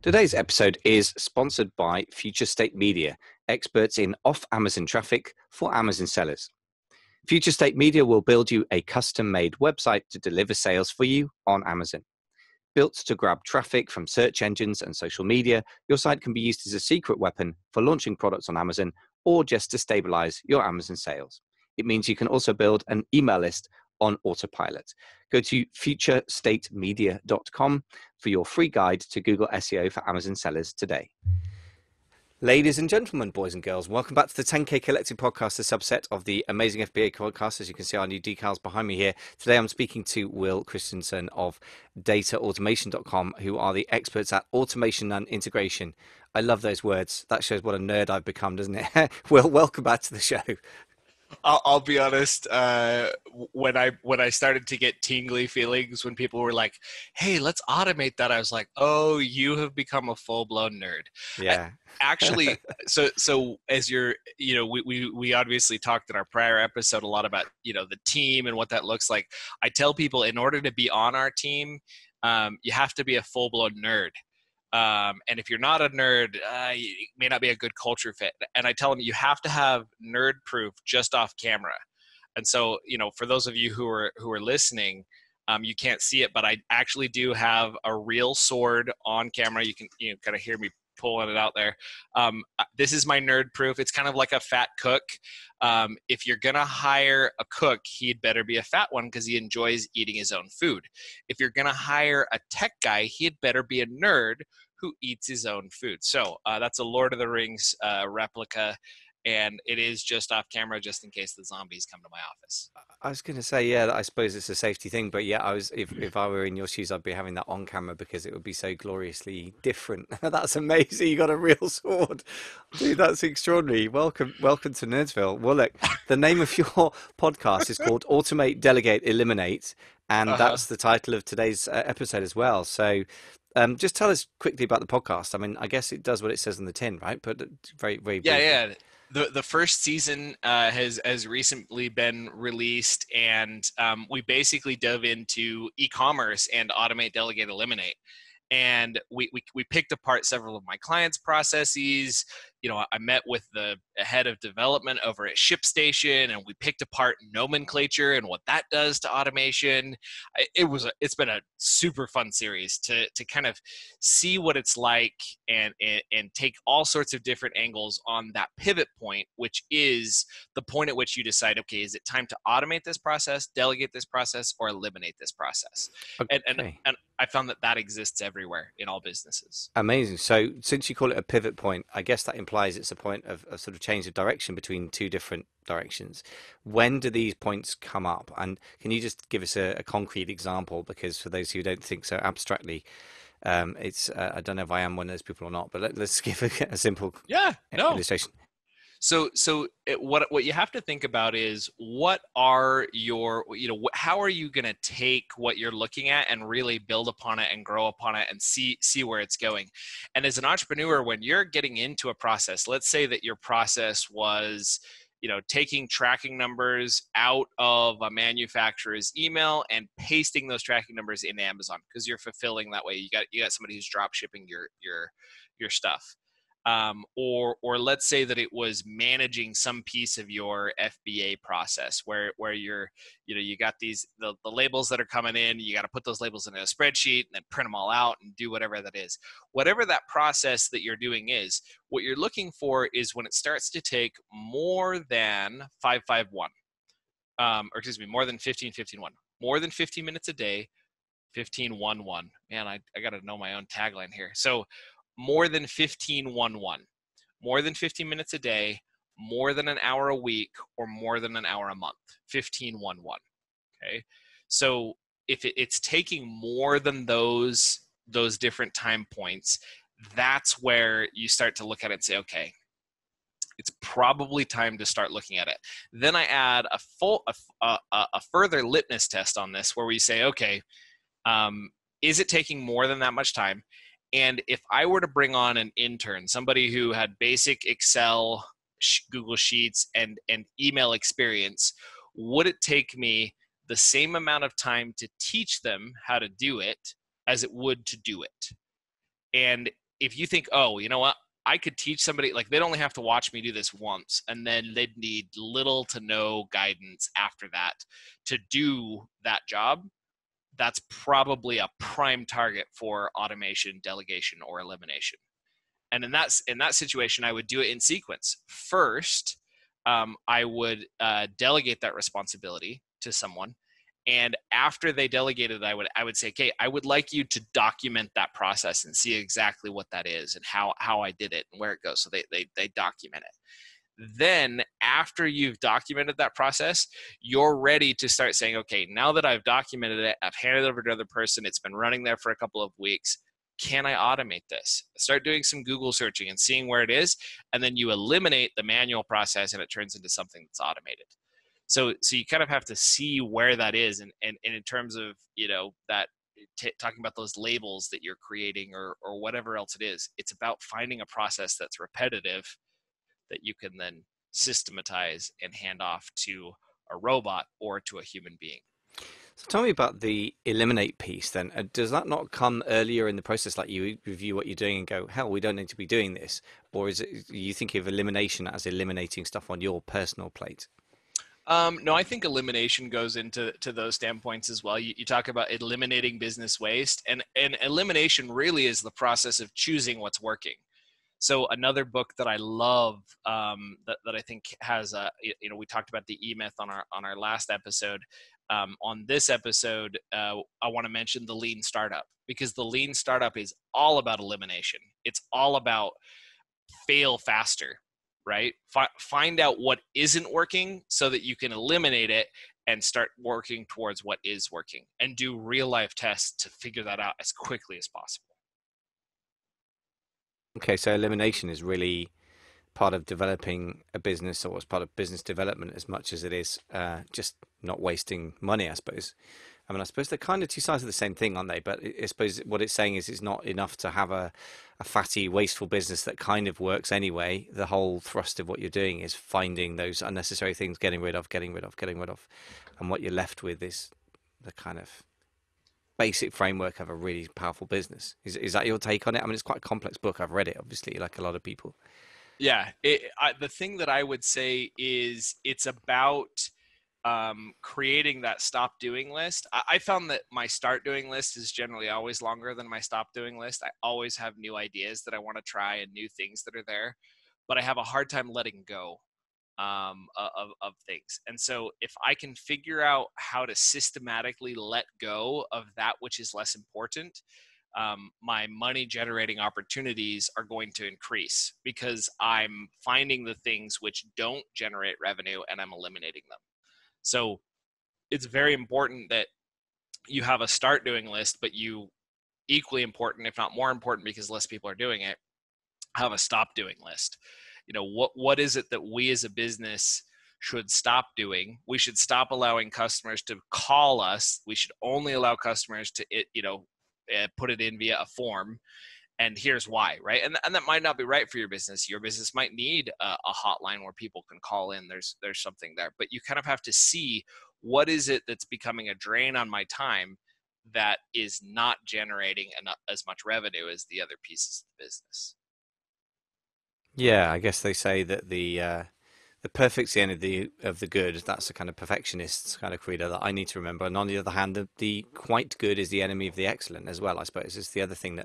Today's episode is sponsored by Future State Media, experts in off-Amazon traffic for Amazon sellers. Future State Media will build you a custom-made website to deliver sales for you on Amazon. Built to grab traffic from search engines and social media, your site can be used as a secret weapon for launching products on Amazon or just to stabilize your Amazon sales. It means you can also build an email list on autopilot. Go to futurestatemedia.com for your free guide to Google SEO for Amazon sellers today. Ladies and gentlemen, boys and girls, welcome back to the 10K Collective podcast, a subset of the Amazing FBA podcast. As you can see, our new decals behind me here. Today, I'm speaking to Will Christensen of DataAutomation.com, who are the experts at automation and integration. I love those words. That shows what a nerd I've become, doesn't it? Will, welcome back to the show. I'll be honest. When I started to get tingly feelings when people were like, "Hey, let's automate that," I was like, "Oh, you have become a full-blown nerd." Yeah. Actually, so as we obviously talked in our prior episode a lot about the team and what that looks like. I tell people in order to be on our team, you have to be a full-blown nerd. And if you're not a nerd, it may not be a good culture fit. And I tell them you have to have nerd proof just off camera. And so, for those of you who are listening, you can't see it, but I actually do have a real sword on camera. You can kind of hear me pulling it out there. This is my nerd proof. It's kind of like a fat cook. If you're gonna hire a cook, he'd better be a fat one because he enjoys eating his own food. If you're gonna hire a tech guy, he'd better be a nerd who eats his own food. So that's a Lord of the Rings replica, and it is just off camera, just in case the zombies come to my office. I was going to say, yeah, I suppose it's a safety thing, but yeah, if I were in your shoes, I'd be having that on camera because it would be so gloriously different. That's amazing. You got a real sword, dude. That's extraordinary. Welcome to Nerdsville. Well, look, the name of your podcast is called Automate, Delegate, Eliminate, and that's the title of today's episode as well. So. Just tell us quickly about the podcast. I mean, I guess it does what it says on the tin, right? But very, very briefly. Yeah. The first season has recently been released, and we basically dove into e-commerce and automate, delegate, eliminate. And we picked apart several of my clients' processes. I met with the head of development over at ShipStation, and we picked apart nomenclature and what that does to automation. It's been a super fun series to kind of see what it's like and take all sorts of different angles on that pivot point, which is the point at which you decide, okay, is it time to automate this process, delegate this process, or eliminate this process? Okay. And I found that exists everywhere in all businesses. Amazing. So since you call it a pivot point, I guess that implies it's a point of sort of change of direction between two different directions. When do these points come up? And can you just give us a concrete example? Because for those who don't think so abstractly, it's I don't know if I am one of those people or not, but let's give a simple illustration. So what you have to think about is what are your, how are you going to take what you're looking at and really build upon it and grow upon it and see where it's going. And as an entrepreneur, when you're getting into a process, let's say that your process was, taking tracking numbers out of a manufacturer's email and pasting those tracking numbers in Amazon because you're fulfilling that way. You got somebody who's drop shipping your stuff. Or let's say that it was managing some piece of your FBA process where you're, you got the labels that are coming in, you got to put those labels in a spreadsheet and then print them all out and do whatever that is. Whatever that process that you're doing is, what you're looking for is when it starts to take more than 551, more than 1551, more than 15 minutes a day, 1511. Man, I got to know my own tagline here. So more than 1511, more than 15 minutes a day, more than an hour a week, or more than an hour a month, 1511. Okay. So if it's taking more than those different time points, that's where you start to look at it and say, okay, it's probably time to start looking at it. Then I add a further litmus test on this where we say, okay, is it taking more than that much time? And if I were to bring on an intern, somebody who had basic Excel, Google Sheets, and email experience, would it take me the same amount of time to teach them how to do it as it would to do it? And if you think, oh, you know what, I could teach somebody, like they'd only have to watch me do this once, and then they'd need little to no guidance after that to do that job. That's probably a prime target for automation, delegation, or elimination. And in that situation, I would do it in sequence. First, I would delegate that responsibility to someone, and after they delegated, I would say, okay, I would like you to document that process and see exactly what that is and how I did it and where it goes. So they document it. Then after you've documented that process, you're ready to start saying, okay, now that I've documented it, I've handed it over to another person, it's been running there for a couple of weeks, can I automate this? Start doing some Google searching and seeing where it is, and then you eliminate the manual process and it turns into something that's automated. So you kind of have to see where that is, and in terms of, that talking about those labels that you're creating, or whatever else it is, it's about finding a process that's repetitive that you can then systematize and hand off to a robot or to a human being. So tell me about the eliminate piece then. Does that not come earlier in the process? Like you review what you're doing and go, hell, we don't need to be doing this? Or is it you think of elimination as eliminating stuff on your personal plate? No, I think elimination goes into those standpoints as well. You talk about eliminating business waste, and elimination really is the process of choosing what's working. So another book that I love, that I think has we talked about the E Myth on our last episode. On this episode, I want to mention the Lean Startup, because the Lean Startup is all about elimination. It's all about fail faster, right? Find out what isn't working so that you can eliminate it and start working towards what is working, and do real life tests to figure that out as quickly as possible. Okay, so elimination is really part of developing a business, or as part of business development, as much as it is just not wasting money, I suppose. I mean, I suppose they're kind of two sides of the same thing, aren't they? But I suppose what it's saying is it's not enough to have a fatty, wasteful business that kind of works anyway. The whole thrust of what you're doing is finding those unnecessary things, getting rid of, getting rid of, getting rid of. And what you're left with is the kind of basic framework of a really powerful business. Is that your take on it? I mean, it's quite a complex book. I've read it, obviously, like a lot of people. Yeah, the thing that I would say is it's about creating that stop doing list. I found that my start doing list is generally always longer than my stop doing list. I always have new ideas that I want to try and new things that are there, but I have a hard time letting go of things. And so if I can figure out how to systematically let go of that which is less important, my money generating opportunities are going to increase, because I'm finding the things which don't generate revenue and I'm eliminating them. So it's very important that you have a start doing list, but you, equally important, if not more important, because less people are doing it, have a stop doing list. What is it that we as a business should stop doing? We should stop allowing customers to call us. We should only allow customers to put it in via a form, and here's why, right? And that might not be right for your business. Your business might need a hotline where people can call in. There's something there, but you kind of have to see what is it that's becoming a drain on my time that is not generating as much revenue as the other pieces of the business. Yeah, I guess they say that the perfect's the enemy of the good. That's a kind of perfectionist kind of credo that I need to remember. And on the other hand, the quite good is the enemy of the excellent as well, I suppose. It's the other thing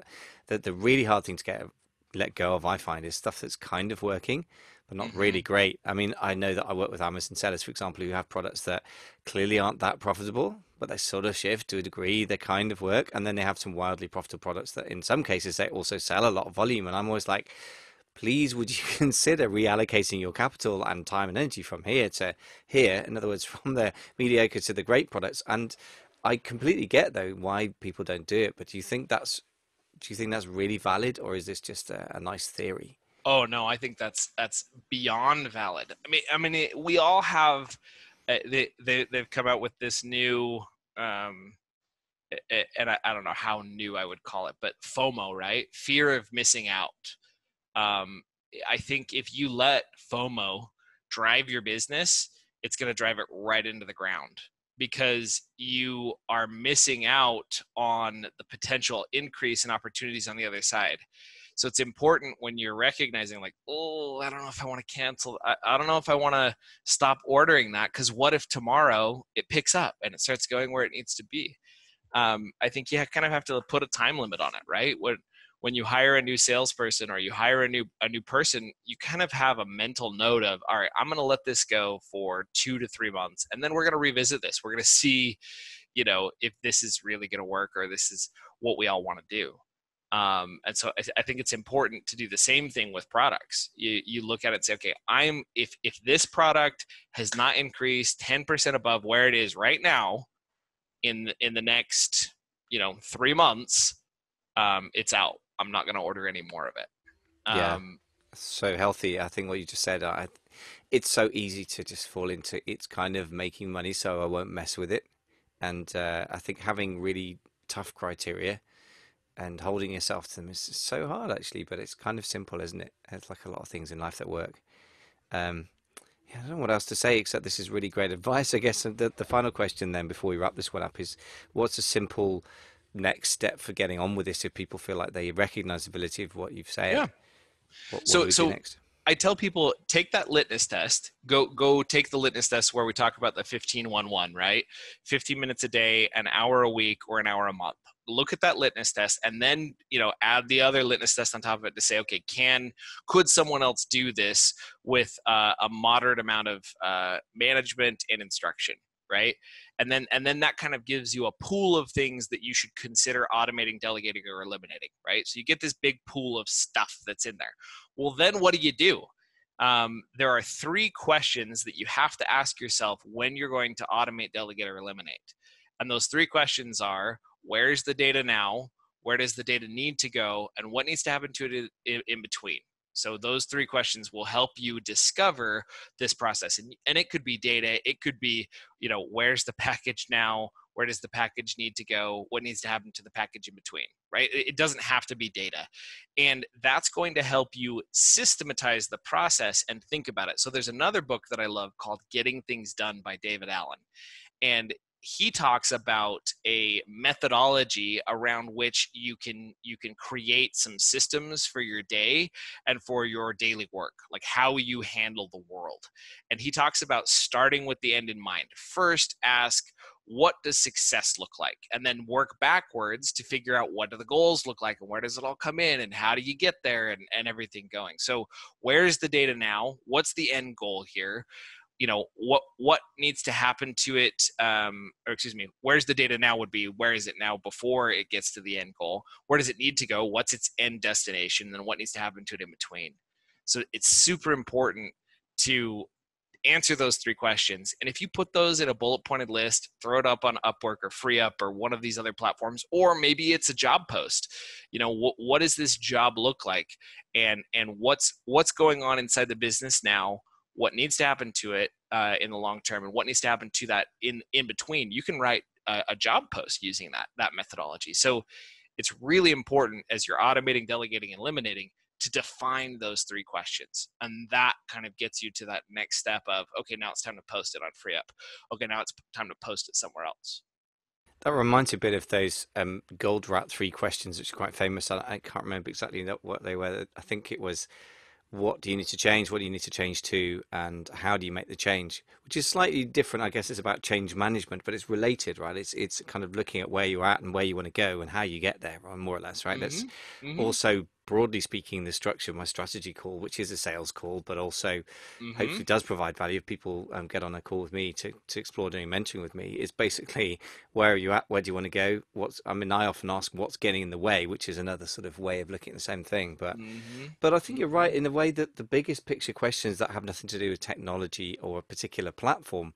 that the really hard thing to let go of, I find, is stuff that's kind of working, but not Mm-hmm. really great. I mean, I know that I work with Amazon sellers, for example, who have products that clearly aren't that profitable, but they sort of shift to a degree, they kind of work. And then they have some wildly profitable products that in some cases they also sell a lot of volume. And I'm always like, please would you consider reallocating your capital and time and energy from here to here? In other words, from the mediocre to the great products. And I completely get though why people don't do it. But do you think that's really valid, or is this just a nice theory? Oh no, I think that's beyond valid. We all have. They've come out with this new, and I don't know how new I would call it, but FOMO, right? Fear of missing out. Um, I think if you let FOMO drive your business, it's going to drive it right into the ground, because you are missing out on the potential increase in opportunities on the other side. So it's important when you're recognizing like, oh, I don't know if I want to cancel. I don't know if I want to stop ordering that, because what if tomorrow it picks up and it starts going where it needs to be? I think you kind of have to put a time limit on it, right? When you hire a new salesperson or you hire a new person, you kind of have a mental note of, all right, I'm going to let this go for 2 to 3 months, and then we're going to revisit this. We're going to see, if this is really going to work or this is what we all want to do. And so I think it's important to do the same thing with products. You look at it and say, okay, if this product has not increased 10% above where it is right now in the next 3 months, it's out. I'm not going to order any more of it. Yeah, so healthy. I think what you just said, it's so easy to just fall into it's kind of making money, so I won't mess with it. And I think having really tough criteria and holding yourself to them is so hard, actually, but it's kind of simple, isn't it? It's like a lot of things in life that work. Um, yeah, I don't know what else to say except this is really great advice. I guess the final question then before we wrap this one up is what's a simple next step for getting on with this if people feel like they recognize the ability of what you've Yeah. said? What do So we do so next? I tell people, take that litmus test. Go take the litmus test where we talk about the 15-1-1, right? 15 minutes a day, an hour a week, or an hour a month. Look at that litmus test, and then add the other litmus test on top of it to say, okay, could someone else do this with a moderate amount of management and instruction, right? And then that kind of gives you a pool of things that you should consider automating, delegating, or eliminating, right? So you get this big pool of stuff that's in there. Well, then what do? There are 3 questions that you have to ask yourself when you're going to automate, delegate, or eliminate. And those 3 questions are, where's the data now? Where does the data need to go? And what needs to happen to it in between? So those 3 questions will help you discover this process. And it could be data. It could be, where's the package now? Where does the package need to go? What needs to happen to the package in between, right? It doesn't have to be data. And that's going to help you systematize the process and think about it. So there's another book that I love called Getting Things Done by David Allen. And he talks about a methodology around which you can create some systems for your day and for your daily work, like how you handle the world. And he talks about starting with the end in mind. First, ask, what does success look like? And then work backwards to figure out what do the goals look like and where does it all come in and how do you get there and everything going. So where's the data now? What's the end goal here? What needs to happen to it, or excuse me, where's the data now would be, where is it now before it gets to the end goal? Where does it need to go? What's its end destination? And then what needs to happen to it in between? So it's super important to answer those 3 questions. And if you put those in a bullet pointed list, throw it up on Upwork or FreeUp or one of these other platforms, or maybe it's a job post. What does this job look like? And what's going on inside the business now? What needs to happen to it in the long term, and what needs to happen to that in between? You can write a job post using that methodology. So it's really important as you're automating, delegating, and eliminating to define those 3 questions. And that kind of gets you to that next step of, okay, now it's time to post it on FreeUp. Okay, now it's time to post it somewhere else. That reminds me a bit of those Gold Rat 3 questions, which are quite famous. I can't remember exactly what they were. I think it was what do you need to change, what do you need to change to, and how do you make the change, which is slightly different. I guess it's about change management, but it's related, right? It's kind of looking at where you're at and where you want to go and how you get there, more or less, right? That's Mm-hmm. Mm-hmm. also broadly speaking the structure of my strategy call, which is a sales call, but also Mm-hmm. hopefully does provide value if people get on a call with me to explore doing mentoring with me. Is basically where are you at, where do you want to go, I often ask what's getting in the way, which is another sort of way of looking at the same thing. But Mm-hmm. I think you're Mm-hmm. right in the way that the biggest picture questions that have nothing to do with technology or a particular platform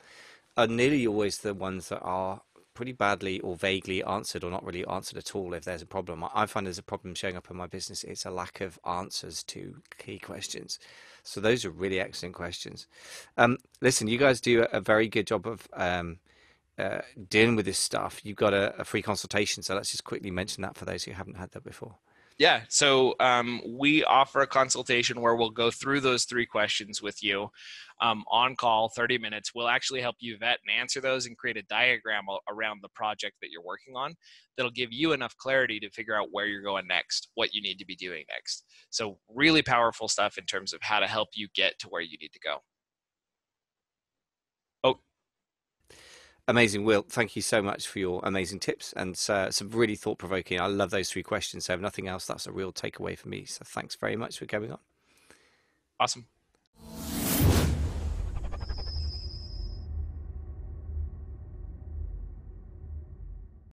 are nearly always the ones that are pretty badly or vaguely answered or not really answered at all if there's a problem. I find there's a problem showing up in my business. It's a lack of answers to key questions. So those are really excellent questions. Listen, you guys do a very good job of dealing with this stuff. You've got a free consultation, so let's just quickly mention that for those who haven't had that before. Yeah, so we offer a consultation where we'll go through those 3 questions with you on call, 30 minutes. We'll actually help you vet and answer those and create a diagram around the project that you're working on that'll give you enough clarity to figure out where you're going next, what you need to be doing next. So, really powerful stuff in terms of how to help you get to where you need to go. Oh, Amazing, Will. Thank you so much for your amazing tips and some really thought provoking. I love those 3 questions. So, if nothing else, that's a real takeaway for me. So, thanks very much for coming on. awesome.